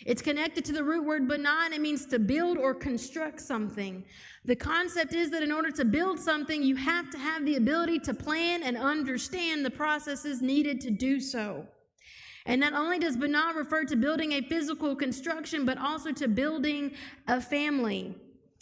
It's connected to the root word banah, and it means to build or construct something. The concept is that in order to build something, you have to have the ability to plan and understand the processes needed to do so. And not only does banah refer to building a physical construction, but also to building a family.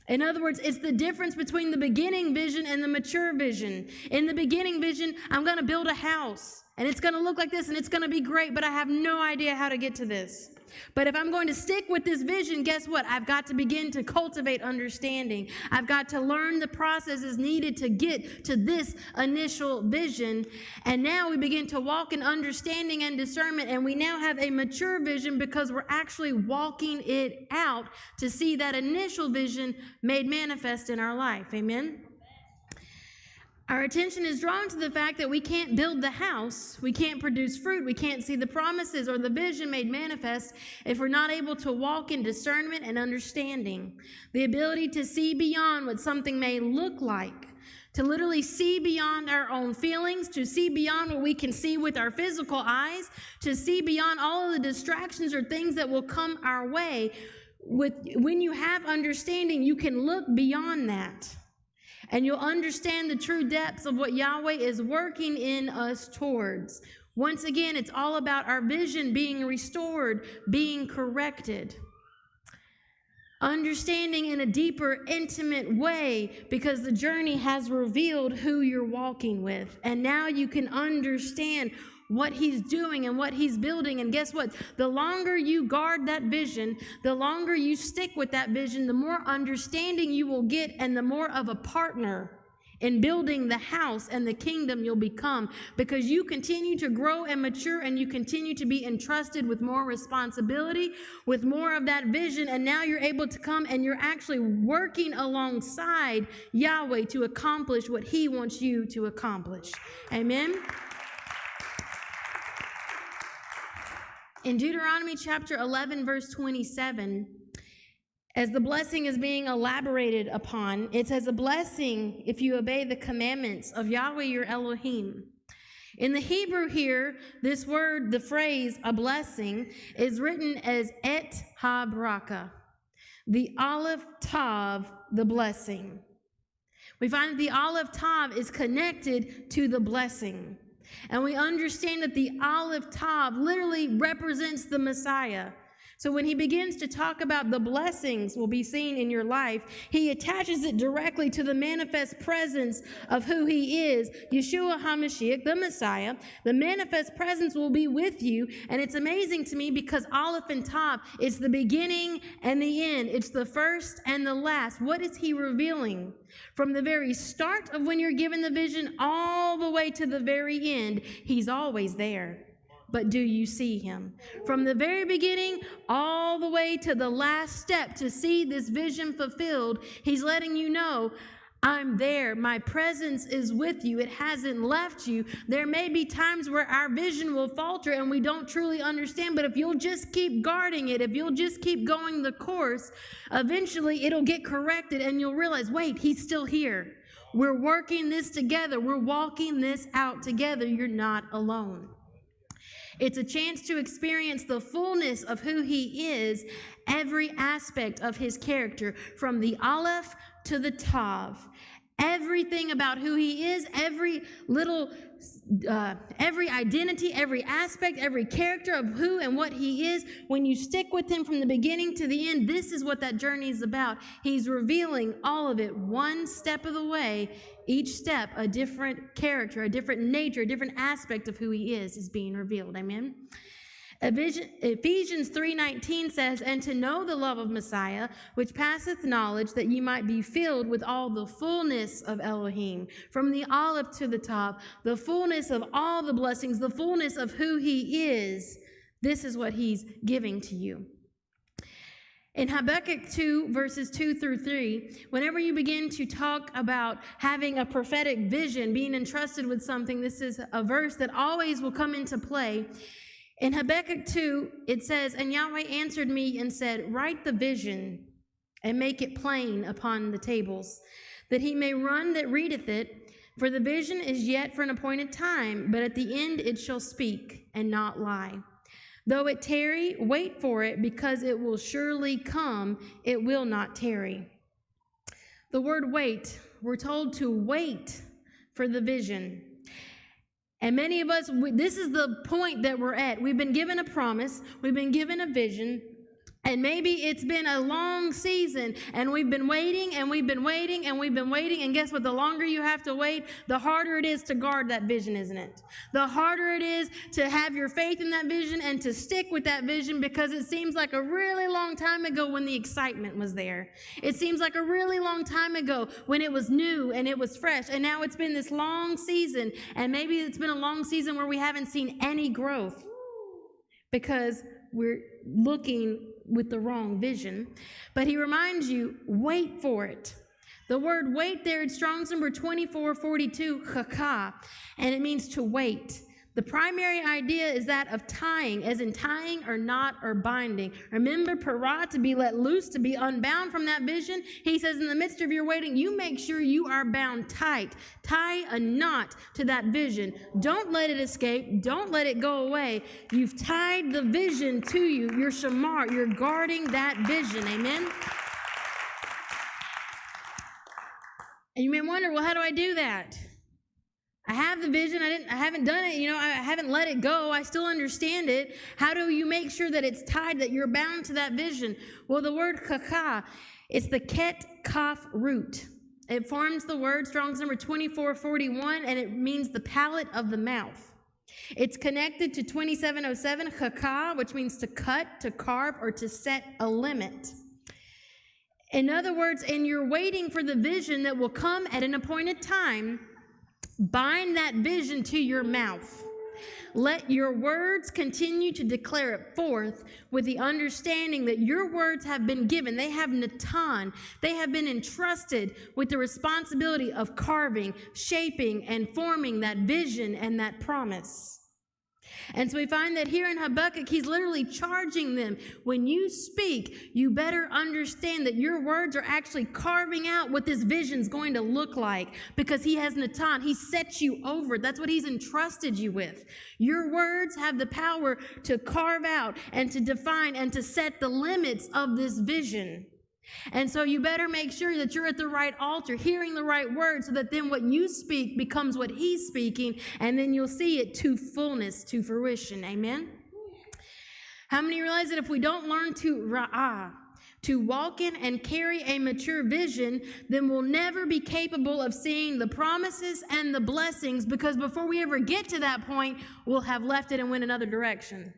In other words, it's the difference between the beginning vision and the mature vision. In the beginning vision, I'm going to build a house, and it's going to look like this, and it's going to be great, but I have no idea how to get to this. But if I'm going to stick with this vision, guess what? I've got to begin to cultivate understanding. I've got to learn the processes needed to get to this initial vision. And now we begin to walk in understanding and discernment, and we now have a mature vision because we're actually walking it out to see that initial vision made manifest in our life. Amen? Our attention is drawn to the fact that we can't build the house, we can't produce fruit, we can't see the promises or the vision made manifest if we're not able to walk in discernment and understanding. The ability to see beyond what something may look like, to literally see beyond our own feelings, to see beyond what we can see with our physical eyes, to see beyond all of the distractions or things that will come our way. When you have understanding, you can look beyond that. And you'll understand the true depths of what Yahweh is working in us towards. Once again, it's all about our vision being restored, being corrected. Understanding in a deeper, intimate way, because the journey has revealed who you're walking with. And now you can understand what he's doing and what he's building. And guess what? The longer you guard that vision, the longer you stick with that vision, the more understanding you will get and the more of a partner in building the house and the kingdom you'll become, because you continue to grow and mature and you continue to be entrusted with more responsibility, with more of that vision. And now you're able to come and you're actually working alongside Yahweh to accomplish what he wants you to accomplish. Amen. In Deuteronomy chapter 11, verse 27, as the blessing is being elaborated upon, it says, a blessing if you obey the commandments of Yahweh your Elohim. In the Hebrew here, this word, the phrase, a blessing, is written as et ha-braka, the Aleph Tav, the blessing. We find that the Aleph Tav is connected to the blessing. And we understand that the Aleph Tav literally represents the Messiah. So when he begins to talk about the blessings will be seen in your life, he attaches it directly to the manifest presence of who he is, Yeshua HaMashiach, the Messiah. The manifest presence will be with you. And it's amazing to me because Aleph and Tav, it's the beginning and the end. It's the first and the last. What is he revealing? From the very start of when you're given the vision all the way to the very end, he's always there. But do you see him? From the very beginning all the way to the last step to see this vision fulfilled, he's letting you know, I'm there. My presence is with you. It hasn't left you. There may be times where our vision will falter and we don't truly understand, but if you'll just keep guarding it, if you'll just keep going the course, eventually it'll get corrected and you'll realize, wait, he's still here. We're working this together. We're walking this out together. You're not alone. It's a chance to experience the fullness of who he is, every aspect of his character, from the Aleph to the Tav. Everything about who he is, every identity, every aspect, every character of who and what he is. When you stick with him from the beginning to the end, this is what that journey is about. He's revealing all of it one step of the way. Each step, a different character, a different nature, a different aspect of who he is being revealed. Amen. Ephesians 3:19 says, and to know the love of Messiah, which passeth knowledge, that ye might be filled with all the fullness of Elohim. From the Aleph to the top, the fullness of all the blessings, the fullness of who he is. This is what he's giving to you. In Habakkuk 2, verses 2 through 3, whenever you begin to talk about having a prophetic vision, being entrusted with something, this is a verse that always will come into play. In Habakkuk 2, it says, and Yahweh answered me and said, write the vision and make it plain upon the tables, that he may run that readeth it. For the vision is yet for an appointed time, but at the end it shall speak and not lie. Though it tarry, wait for it, because it will surely come, it will not tarry. The word wait, we're told to wait for the vision. And many of us, this is the point that we're at. We've been given a promise. We've been given a vision. And maybe it's been a long season, and we've been waiting, and we've been waiting, and we've been waiting, and guess what? The longer you have to wait, the harder it is to guard that vision, isn't it? The harder it is to have your faith in that vision and to stick with that vision, because it seems like a really long time ago when the excitement was there. It seems like a really long time ago when it was new and it was fresh, and now it's been this long season, and maybe it's been a long season where we haven't seen any growth because we're looking with the wrong vision. But he reminds you, wait for it. The word wait there in Strong's number 2442, chaka, and it means to wait. The primary idea is that of tying, as in tying or knot or binding. Remember, para, to be let loose, to be unbound from that vision. He says in the midst of your waiting, you make sure you are bound tight. Tie a knot to that vision. Don't let it escape. Don't let it go away. You've tied the vision to you. You're shamar. You're guarding that vision. Amen? And you may wonder, well, how do I do that? I have the vision. I haven't done it. I haven't let it go. I still understand it. How do you make sure that it's tied, that you're bound to that vision? Well, the word kaka, it's the ket kaf root. It forms the word, Strong's number 2441, and it means the palate of the mouth. It's connected to 2707, kaka, which means to cut, to carve, or to set a limit. In other words, and you're waiting for the vision that will come at an appointed time, bind that vision to your mouth. Let your words continue to declare it forth with the understanding that your words have been given. They have natan. They have been entrusted with the responsibility of carving, shaping, and forming that vision and that promise. And so we find that here in Habakkuk, he's literally charging them. When you speak, you better understand that your words are actually carving out what this vision's going to look like, because he has Natan. He sets you over. That's what he's entrusted you with. Your words have the power to carve out and to define and to set the limits of this vision. And so you better make sure that you're at the right altar, hearing the right words, so that then what you speak becomes what he's speaking, and then you'll see it to fullness, to fruition. Amen? How many realize that if we don't learn to walk in and carry a mature vision, then we'll never be capable of seeing the promises and the blessings, because before we ever get to that point, we'll have left it and went another direction.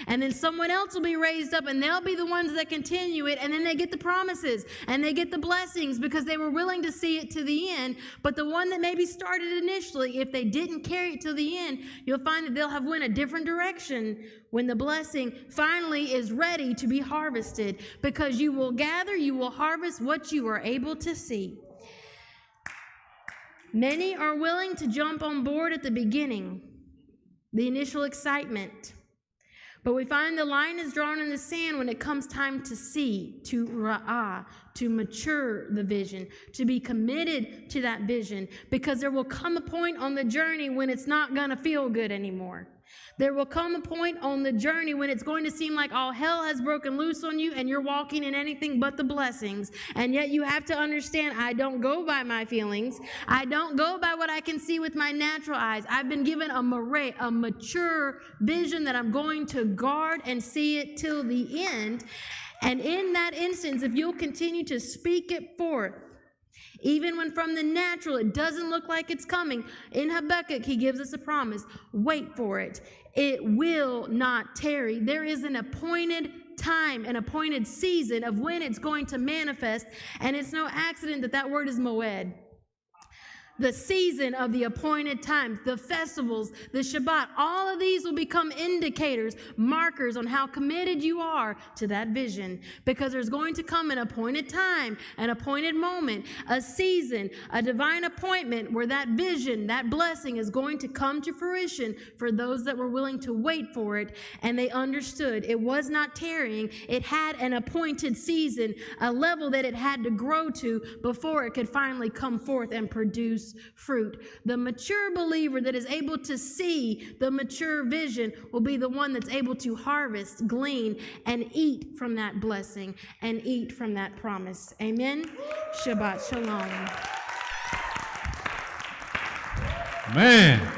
And then someone else will be raised up, and they'll be the ones that continue it, and then they get the promises and they get the blessings because they were willing to see it to the end. But the one that maybe started initially, if they didn't carry it to the end, you'll find that they'll have went a different direction when the blessing finally is ready to be harvested, because you will gather, you will harvest what you are able to see. Many are willing to jump on board at the beginning, the initial excitement. But we find the line is drawn in the sand when it comes time to see, to to mature the vision, to be committed to that vision, because there will come a point on the journey when it's not going to feel good anymore. There will come a point on the journey when it's going to seem like all hell has broken loose on you and you're walking in anything but the blessings. And yet you have to understand, I don't go by my feelings. I don't go by what I can see with my natural eyes. I've been given a mature vision that I'm going to guard and see it till the end. And in that instance, if you'll continue to speak it forth, even when from the natural it doesn't look like it's coming, in Habakkuk he gives us a promise. Wait for it. It will not tarry. There is an appointed time, an appointed season of when it's going to manifest, and it's no accident that that word is moed. The season of the appointed times, the festivals, the Shabbat, all of these will become indicators, markers on how committed you are to that vision. Because there's going to come an appointed time, an appointed moment, a season, a divine appointment where that vision, that blessing is going to come to fruition for those that were willing to wait for it. And they understood it was not tarrying. It had an appointed season, a level that it had to grow to before it could finally come forth and produce fruit. The mature believer that is able to see the mature vision will be the one that's able to harvest, glean, and eat from that blessing and eat from that promise. Amen. Shabbat shalom. Man.